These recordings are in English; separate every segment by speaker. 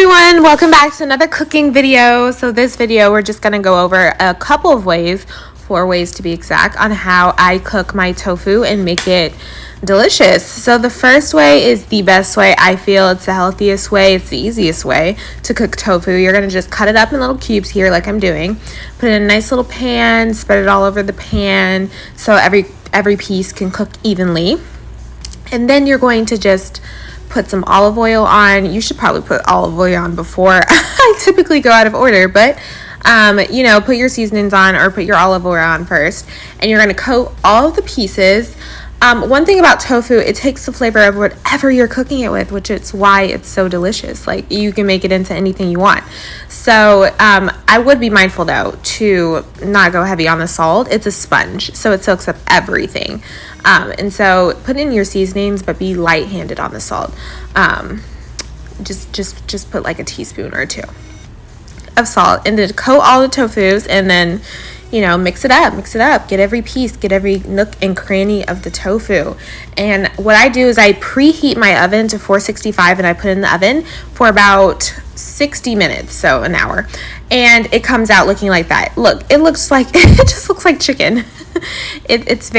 Speaker 1: everyone, welcome back to another cooking video. So this video we're just gonna go over a couple of ways, 4 ways to be exact, on how I cook my tofu and make it delicious. So the first way is the best way. I feel it's the healthiest way, it's the easiest way to cook tofu. You're gonna just cut it up in little cubes here like I'm doing, put it in a nice little pan, spread it all over the pan so every piece can cook evenly. And then you're going to just put some olive oil on. You should probably put olive oil on before I typically go out of order, but put your seasonings on or put your olive oil on first, and you're going to coat all of the pieces. One thing about tofu, it takes the flavor of whatever you're cooking it with, which is why it's so delicious. Like, you can make it into anything you want. So I would be mindful though to not go heavy on the salt. It's a sponge, so it soaks up everything. And so put in your seasonings, but be light-handed on the salt. Just put like a teaspoon or 2 of salt, and then coat all the tofus, and then mix it up, get every piece, get every nook and cranny of the tofu. And what I do is I preheat my oven to 465, and I put it in the oven for about 60 minutes, so an hour, and it comes out looking like that. Look, it just looks like chicken. It's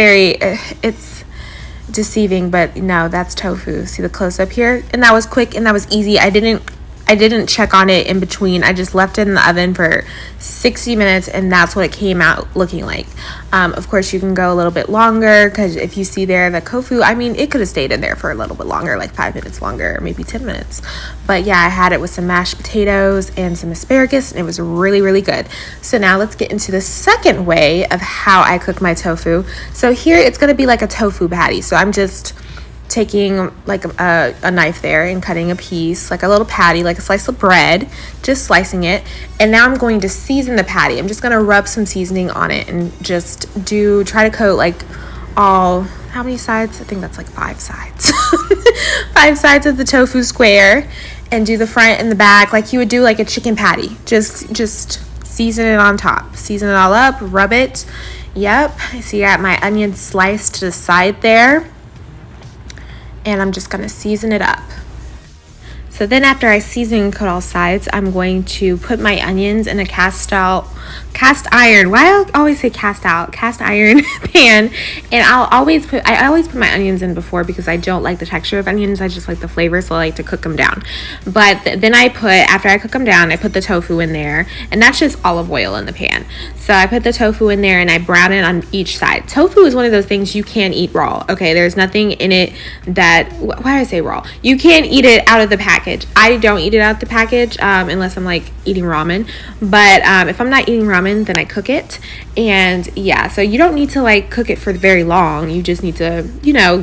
Speaker 1: deceiving, but no, that's tofu. See the close up here? And that was quick and that was easy. I didn't check on it in between. I just left it in the oven for 60 minutes, and that's what it came out looking like. Of course, you can go a little bit longer, because if you see there the tofu, it could have stayed in there for a little bit longer, like 5 minutes longer, maybe 10 minutes. But yeah, I had it with some mashed potatoes and some asparagus, and it was really, really good. So now let's get into the second way of how I cook my tofu. So here it's going to be like a tofu patty. So I'm just taking like a knife there and cutting a piece, like a little patty, like a slice of bread, just slicing it. And now I'm going to season the patty. I'm just going to rub some seasoning on it and just try to coat like how many sides? I think that's like 5 sides. 5 sides of the tofu square, and do the front and the back like you would do like a chicken patty. Just season it on top, season it all up, rub it. Yep. So you got my onion sliced to the side there, and I'm just going to season it up. So then after I season and coat all sides, I'm going to put my onions in a cast iron pan, and I always put my onions in before, because I don't like the texture of onions. I just like the flavor, so I like to cook them down. But then after I cook them down, I put the tofu in there, and that's just olive oil in the pan. So I put the tofu in there and I brown it on each side. Tofu is one of those things you can't eat raw. Okay, there's nothing in it that, why did I say raw? You can't eat it out of the package. I don't eat it out of the package unless I'm like eating ramen. But if I'm not eating ramen, then I cook it. And yeah, so you don't need to like cook it for very long. You just need to,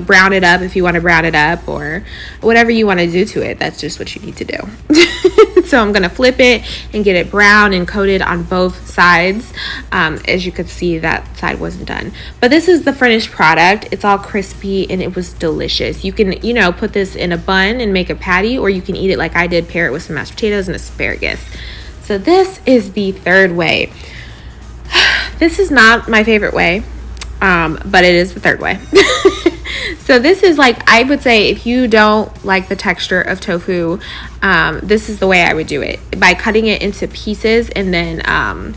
Speaker 1: brown it up if you want to brown it up, or whatever you want to do to it. That's just what you need to do. So I'm gonna flip it and get it brown and coated on both sides. As you could see, that side wasn't done, but this is the finished product. It's all crispy and it was delicious. You can put this in a bun and make a patty, or you can eat it like I did, pair it with some mashed potatoes and asparagus. So this is the third way. This is not my favorite way, but it is the third way. So this is like, I would say, if you don't like the texture of tofu, this is the way I would do it, by cutting it into pieces and then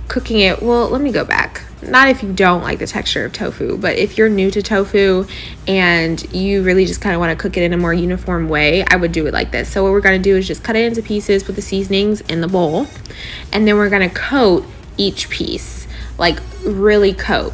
Speaker 1: cooking it. Well, let me go back. Not if you don't like the texture of tofu, but if you're new to tofu and you really just kind of want to cook it in a more uniform way, I would do it like this. So what we're going to do is just cut it into pieces, put the seasonings in the bowl, and then we're going to coat each piece, like really coat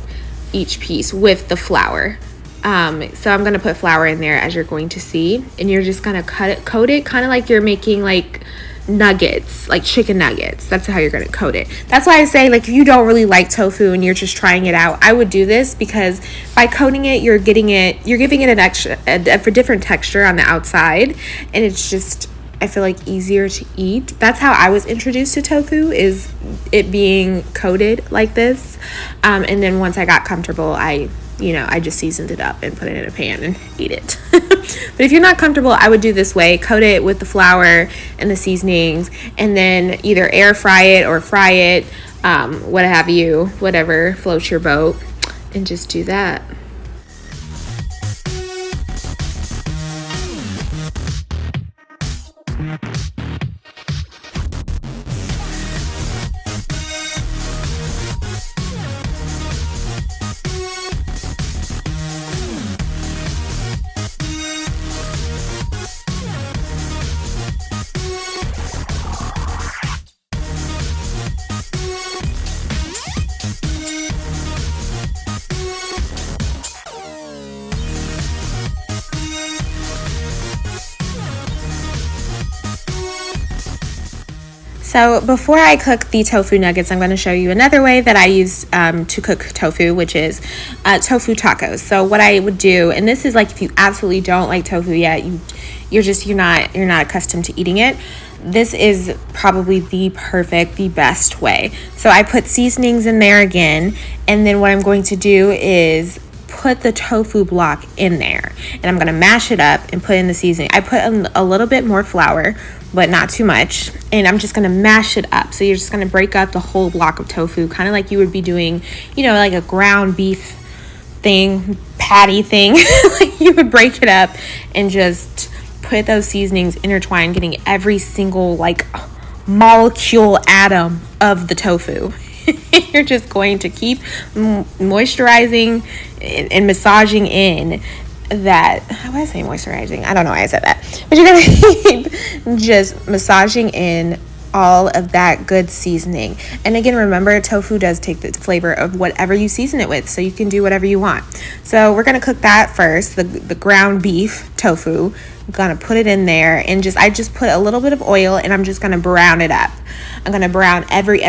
Speaker 1: each piece with the flour. So I'm going to put flour in there, as you're going to see, and you're just going to coat it kind of like you're making like nuggets, like chicken nuggets. That's how you're going to coat it. That's why I say, like, if you don't really like tofu and you're just trying it out, I would do this, because by coating it, you're giving it a different texture on the outside, and it's just, I feel like, easier to eat. That's how I was introduced to tofu, is it being coated like this. And then once I got comfortable, I just seasoned it up and put it in a pan and ate it. But if you're not comfortable, I would do this way. Coat it with the flour and the seasonings, and then either air fry it or fry it, what have you, whatever floats your boat, and just do that. So before I cook the tofu nuggets, I'm going to show you another way that I use to cook tofu, which is tofu tacos. So what I would do, and this is like if you absolutely don't like tofu yet, you're not accustomed to eating it. This is probably the best way. So I put seasonings in there again, and then what I'm going to do is put the tofu block in there, and I'm going to mash it up and put in the seasoning. I put a little bit more flour, but not too much, and I'm just going to mash it up. So you're just going to break up the whole block of tofu, kind of like you would be doing, like a ground beef thing, patty thing. Like you would break it up and just put those seasonings intertwined, getting every single like molecule atom of the tofu. You're just going to keep moisturizing and massaging in that. How did I say moisturizing? I don't know why I said that. But you're going to keep just massaging in all of that good seasoning. And again, remember, tofu does take the flavor of whatever you season it with, so you can do whatever you want. So we're going to cook that first, the ground beef tofu. I'm going to put it in there, and I just put a little bit of oil, and I'm just going to brown it up. I'm going to brown every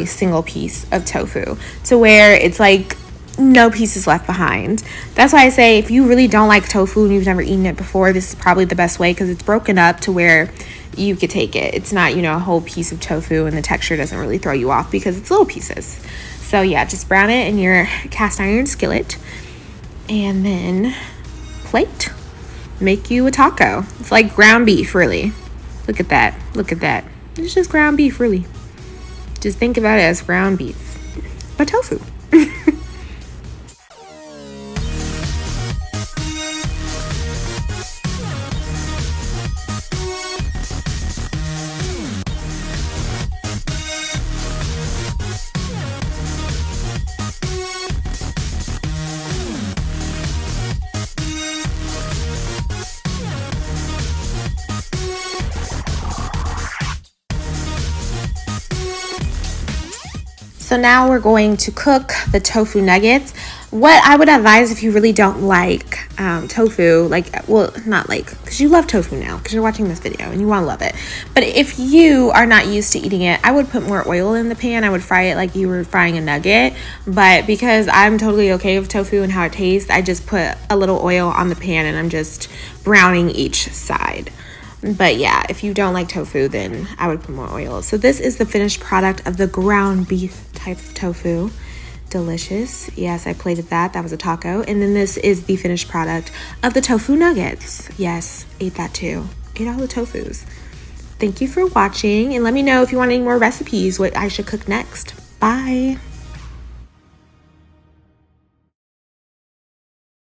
Speaker 1: single piece of tofu to where it's like no pieces left behind. That's why I say if you really don't like tofu and you've never eaten it before, this is probably the best way, because it's broken up to where you could take it. It's not, a whole piece of tofu, and the texture doesn't really throw you off because it's little pieces. So yeah, just brown it in your cast iron skillet, and then plate. Make you a taco. It's like ground beef, really. Look at that. It's just ground beef, really. Just think about it as ground beef, but tofu. So now we're going to cook the tofu nuggets. What I would advise if you really don't like tofu, because you love tofu now, because you're watching this video and you want to love it. But if you are not used to eating it, I would put more oil in the pan. I would fry it like you were frying a nugget. But because I'm totally okay with tofu and how it tastes, I just put a little oil on the pan, and I'm just browning each side. But yeah, if you don't like tofu, then I would put more oil. So this is the finished product of the ground beef type of tofu. Delicious. Yes, I plated that. That was a taco. And then this is the finished product of the tofu nuggets. Yes, ate that too. Ate all the tofus. Thank you for watching, and let me know if you want any more recipes, what I should cook next. Bye.